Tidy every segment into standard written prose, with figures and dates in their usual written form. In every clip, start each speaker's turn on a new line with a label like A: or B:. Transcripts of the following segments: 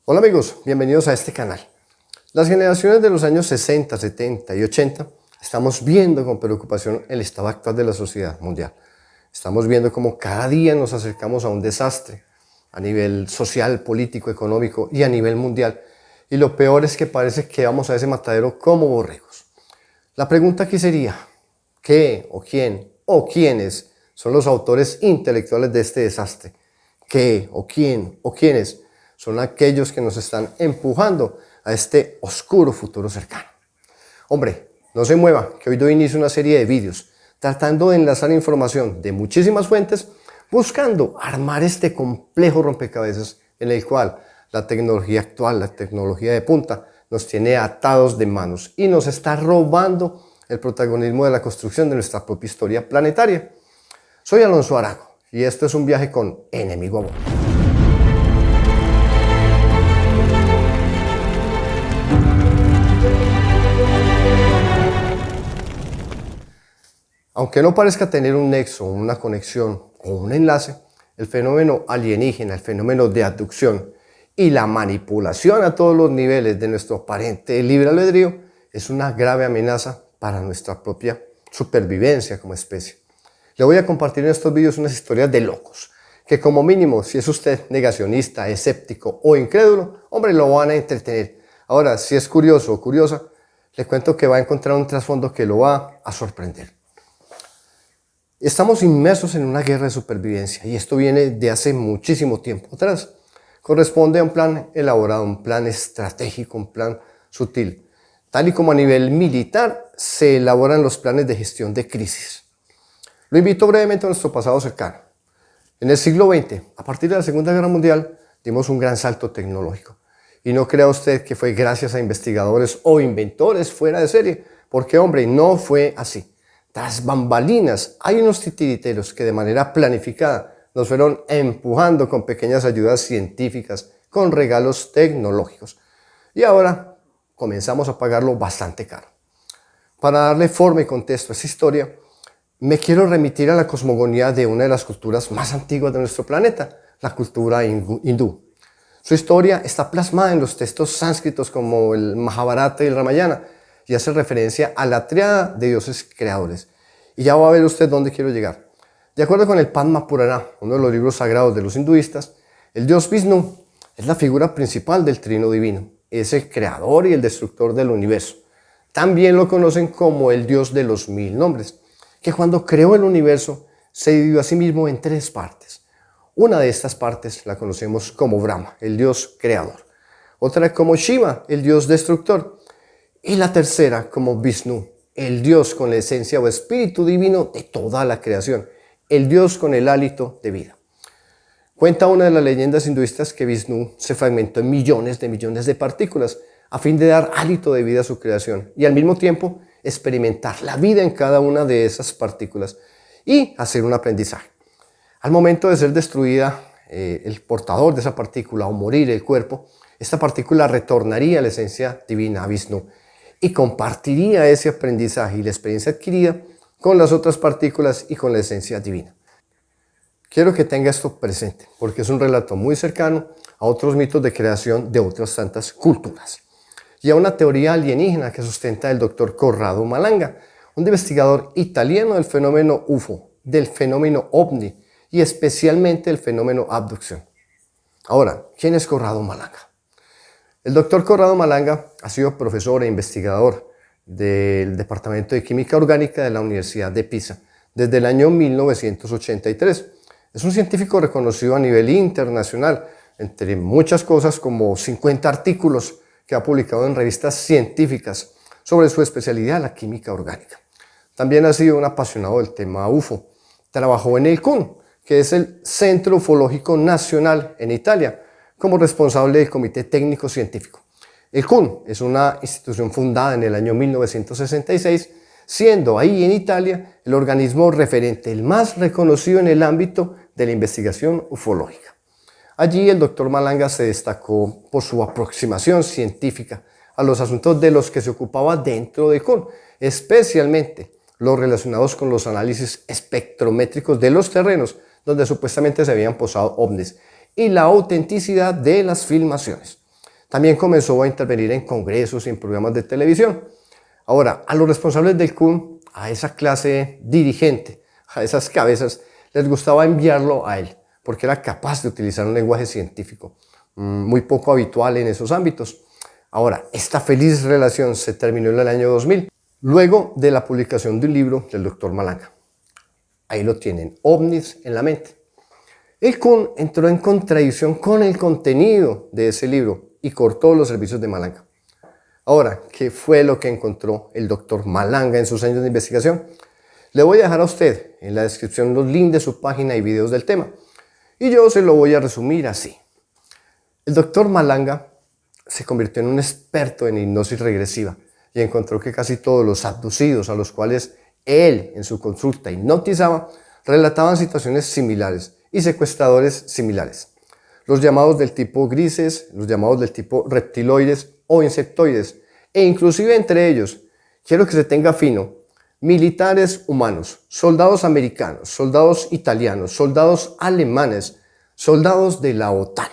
A: Hola amigos, bienvenidos a este canal. Las generaciones de los años 60, 70 y 80 estamos viendo con preocupación el estado actual de la sociedad mundial. Estamos viendo cómo cada día nos acercamos a un desastre a nivel social, político, económico y a nivel mundial. Y lo peor es que parece que vamos a ese matadero como borregos. La pregunta aquí sería, ¿qué o quién o quiénes son los autores intelectuales de este desastre? ¿Qué o quién o quiénes son aquellos que nos están empujando a este oscuro futuro cercano? Hombre, no se mueva, que hoy doy inicio a una serie de vídeos tratando de enlazar información de muchísimas fuentes, buscando armar este complejo rompecabezas en el cual la tecnología actual, la tecnología de punta, nos tiene atados de manos y nos está robando el protagonismo de la construcción de nuestra propia historia planetaria. Soy Alonso Arago y esto es un viaje con Enemigo a bordo. Aunque no parezca tener un nexo, una conexión o un enlace, el fenómeno alienígena, el fenómeno de abducción y la manipulación a todos los niveles de nuestro aparente libre albedrío es una grave amenaza para nuestra propia supervivencia como especie. Le voy a compartir en estos vídeos unas historias de locos, que como mínimo, si es usted negacionista, escéptico o incrédulo, hombre, lo van a entretener. Ahora, si es curioso o curiosa, le cuento que va a encontrar un trasfondo que lo va a sorprender. Estamos inmersos en una guerra de supervivencia y esto viene de hace muchísimo tiempo atrás. Corresponde a un plan elaborado, un plan estratégico, un plan sutil. Tal y como a nivel militar se elaboran los planes de gestión de crisis. Lo invito brevemente a nuestro pasado cercano. En el siglo XX, a partir de la Segunda Guerra Mundial, dimos un gran salto tecnológico. Y no crea usted que fue gracias a investigadores o inventores fuera de serie, porque hombre, no fue así. Tras bambalinas, hay unos titiriteros que de manera planificada nos fueron empujando con pequeñas ayudas científicas, con regalos tecnológicos. Y ahora comenzamos a pagarlo bastante caro. Para darle forma y contexto a esta historia, me quiero remitir a la cosmogonía de una de las culturas más antiguas de nuestro planeta, la cultura hindú. Su historia está plasmada en los textos sánscritos como el Mahabharata y el Ramayana, y hace referencia a la tríada de dioses creadores. Y ya va a ver usted dónde quiero llegar. De acuerdo con el Padma Purana, uno de los libros sagrados de los hinduistas, el dios Vishnu es la figura principal del trino divino. Es el creador y el destructor del universo. También lo conocen como el dios de los 1000 nombres, que cuando creó el universo se dividió a sí mismo en 3 partes. Una de estas partes la conocemos como Brahma, el dios creador. Otra como Shiva, el dios destructor. Y la tercera como Vishnu, el Dios con la esencia o espíritu divino de toda la creación, el Dios con el hálito de vida. Cuenta una de las leyendas hinduistas que Vishnu se fragmentó en millones de partículas a fin de dar hálito de vida a su creación y al mismo tiempo experimentar la vida en cada una de esas partículas y hacer un aprendizaje. Al momento de ser destruida el portador de esa partícula o morir el cuerpo, esta partícula retornaría a la esencia divina, a Vishnu, y compartiría ese aprendizaje y la experiencia adquirida con las otras partículas y con la esencia divina. Quiero que tenga esto presente, porque es un relato muy cercano a otros mitos de creación de otras tantas culturas. Y a una teoría alienígena que sustenta el doctor Corrado Malanga, un investigador italiano del fenómeno UFO, del fenómeno OVNI y especialmente el fenómeno abducción. Ahora, ¿quién es Corrado Malanga? El doctor Corrado Malanga ha sido profesor e investigador del Departamento de Química Orgánica de la Universidad de Pisa desde el año 1983. Es un científico reconocido a nivel internacional, entre muchas cosas como 50 artículos que ha publicado en revistas científicas sobre su especialidad, la química orgánica. También ha sido un apasionado del tema UFO. Trabajó en el CUN, que es el Centro Ufológico Nacional en Italia, como responsable del Comité Técnico Científico. El CUN es una institución fundada en el año 1966, siendo ahí en Italia el organismo referente, el más reconocido en el ámbito de la investigación ufológica. Allí el doctor Malanga se destacó por su aproximación científica a los asuntos de los que se ocupaba dentro del CUN, especialmente los relacionados con los análisis espectrométricos de los terrenos donde supuestamente se habían posado ovnis y la autenticidad de las filmaciones. También comenzó a intervenir en congresos y en programas de televisión. Ahora, a los responsables del CUN, a esa clase dirigente, a esas cabezas, les gustaba enviarlo a él, porque era capaz de utilizar un lenguaje científico, muy poco habitual en esos ámbitos. Ahora, esta feliz relación se terminó en el año 2000, luego de la publicación de un libro del doctor Malanga. Ahí lo tienen, OVNIs en la mente. El CUN entró en contradicción con el contenido de ese libro y cortó los servicios de Malanga. Ahora, ¿qué fue lo que encontró el doctor Malanga en sus años de investigación? Le voy a dejar a usted en la descripción los links de su página y videos del tema. Y yo se lo voy a resumir así. El doctor Malanga se convirtió en un experto en hipnosis regresiva y encontró que casi todos los abducidos a los cuales él en su consulta hipnotizaba relataban situaciones similares y secuestradores similares. Los llamados del tipo grises, los llamados del tipo reptiloides o insectoides, e inclusive entre ellos, quiero que se tenga fino, militares humanos, soldados americanos, soldados italianos, soldados alemanes, soldados de la OTAN.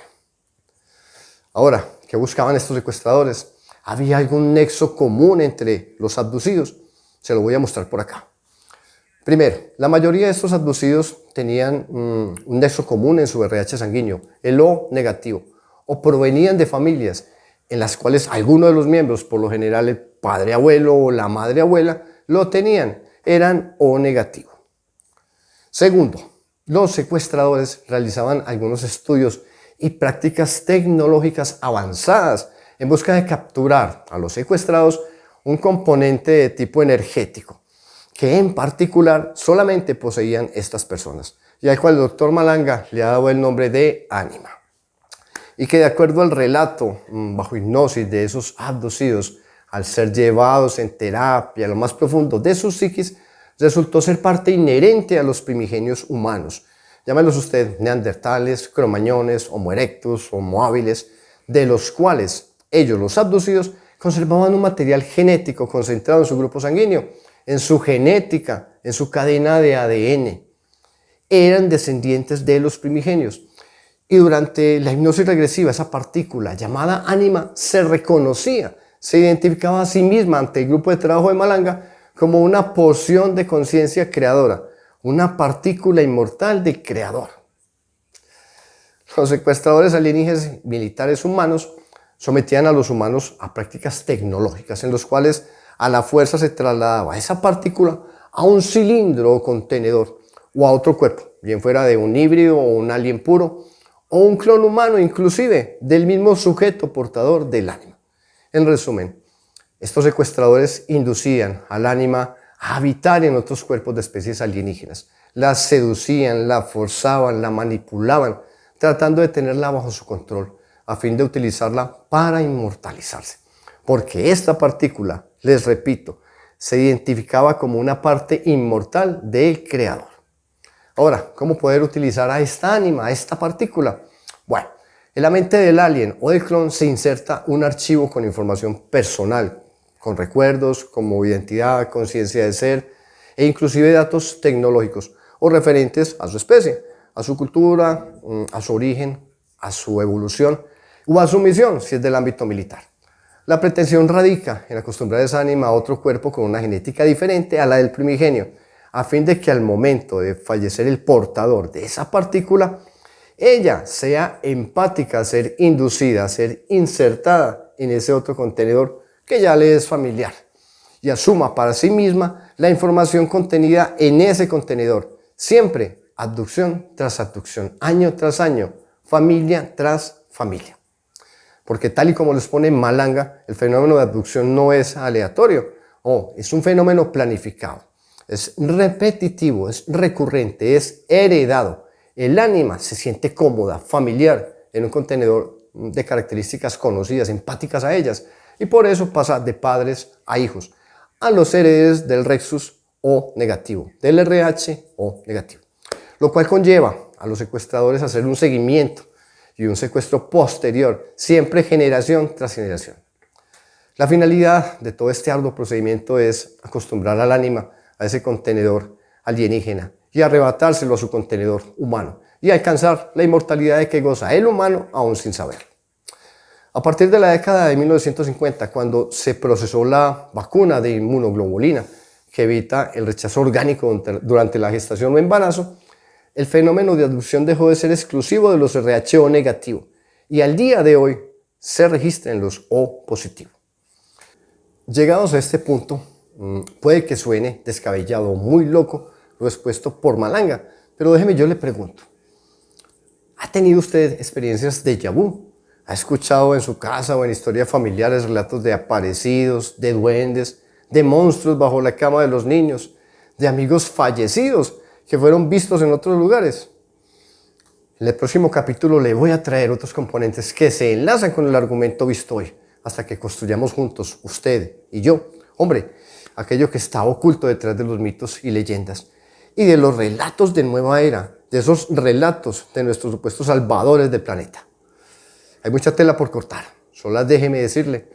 A: Ahora, ¿qué buscaban estos secuestradores? ¿Había algún nexo común entre los abducidos? Se lo voy a mostrar por acá. Primero, la mayoría de estos abducidos tenían un nexo común en su RH sanguíneo, el O negativo, o provenían de familias en las cuales alguno de los miembros, por lo general el padre abuelo o la madre abuela, lo tenían, eran O negativo. Segundo, los secuestradores realizaban algunos estudios y prácticas tecnológicas avanzadas en busca de capturar a los secuestrados un componente de tipo energético, que en particular solamente poseían estas personas, y al cual el doctor Malanga le ha dado el nombre de ánima. Y que de acuerdo al relato bajo hipnosis de esos abducidos, al ser llevados en terapia a lo más profundo de sus psiquis, resultó ser parte inherente a los primigenios humanos. Llámelos usted neandertales, cromañones, homo erectus, homo habilis, de los cuales ellos, los abducidos, conservaban un material genético concentrado en su grupo sanguíneo, en su genética, en su cadena de ADN. Eran descendientes de los primigenios. Y durante la hipnosis regresiva, esa partícula llamada ánima se reconocía, se identificaba a sí misma ante el grupo de trabajo de Malanga como una porción de conciencia creadora, una partícula inmortal del creador. Los secuestradores alienígenas militares humanos sometían a los humanos a prácticas tecnológicas en los cuales a la fuerza se trasladaba esa partícula a un cilindro o contenedor o a otro cuerpo, bien fuera de un híbrido o un alien puro, o un clon humano inclusive del mismo sujeto portador del ánima. En resumen, estos secuestradores inducían al ánima a habitar en otros cuerpos de especies alienígenas. La seducían, la forzaban, la manipulaban, tratando de tenerla bajo su control, a fin de utilizarla para inmortalizarse. Porque esta partícula, les repito, se identificaba como una parte inmortal del creador. Ahora, ¿cómo poder utilizar a esta ánima, a esta partícula? Bueno, en la mente del alien o del clon se inserta un archivo con información personal, con recuerdos como identidad, conciencia de ser e inclusive datos tecnológicos o referentes a su especie, a su cultura, a su origen, a su evolución o a su misión si es del ámbito militar. La pretensión radica en acostumbrar esa ánima a otro cuerpo con una genética diferente a la del primigenio, a fin de que al momento de fallecer el portador de esa partícula, ella sea empática a ser inducida, a ser insertada en ese otro contenedor que ya le es familiar y asuma para sí misma la información contenida en ese contenedor, siempre abducción tras abducción, año tras año, familia tras familia. Porque tal y como les pone Malanga, el fenómeno de abducción no es aleatorio, es un fenómeno planificado. Es repetitivo, es recurrente, es heredado. El ánima se siente cómoda, familiar, en un contenedor de características conocidas, empáticas a ellas, y por eso pasa de padres a hijos, a los herederos del Rexus O negativo, del RH O negativo, lo cual conlleva a los secuestradores a hacer un seguimiento y un secuestro posterior, siempre generación tras generación. La finalidad de todo este arduo procedimiento es acostumbrar al ánima a ese contenedor alienígena y arrebatárselo a su contenedor humano y alcanzar la inmortalidad de que goza el humano aún sin saber. A partir de la década de 1950, cuando se procesó la vacuna de inmunoglobulina, que evita el rechazo orgánico durante la gestación o embarazo, el fenómeno de adopción dejó de ser exclusivo de los RH-O negativo y al día de hoy se registra en los O positivo. Llegados a este punto, puede que suene descabellado o muy loco lo expuesto por Malanga, pero déjeme yo le pregunto, ¿ha tenido usted experiencias de déjà vu? ¿Ha escuchado en su casa o en historias familiares relatos de aparecidos, de duendes, de monstruos bajo la cama de los niños, de amigos fallecidos que fueron vistos en otros lugares? En el próximo capítulo le voy a traer otros componentes que se enlazan con el argumento visto hoy, hasta que construyamos juntos, usted y yo, hombre, aquello que está oculto detrás de los mitos y leyendas, y de los relatos de nueva era, de esos relatos de nuestros supuestos salvadores del planeta. Hay mucha tela por cortar, solo déjeme decirle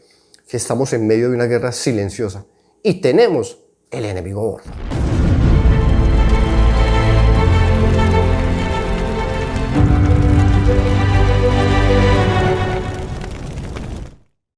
A: que estamos en medio de una guerra silenciosa y tenemos el enemigo gordo.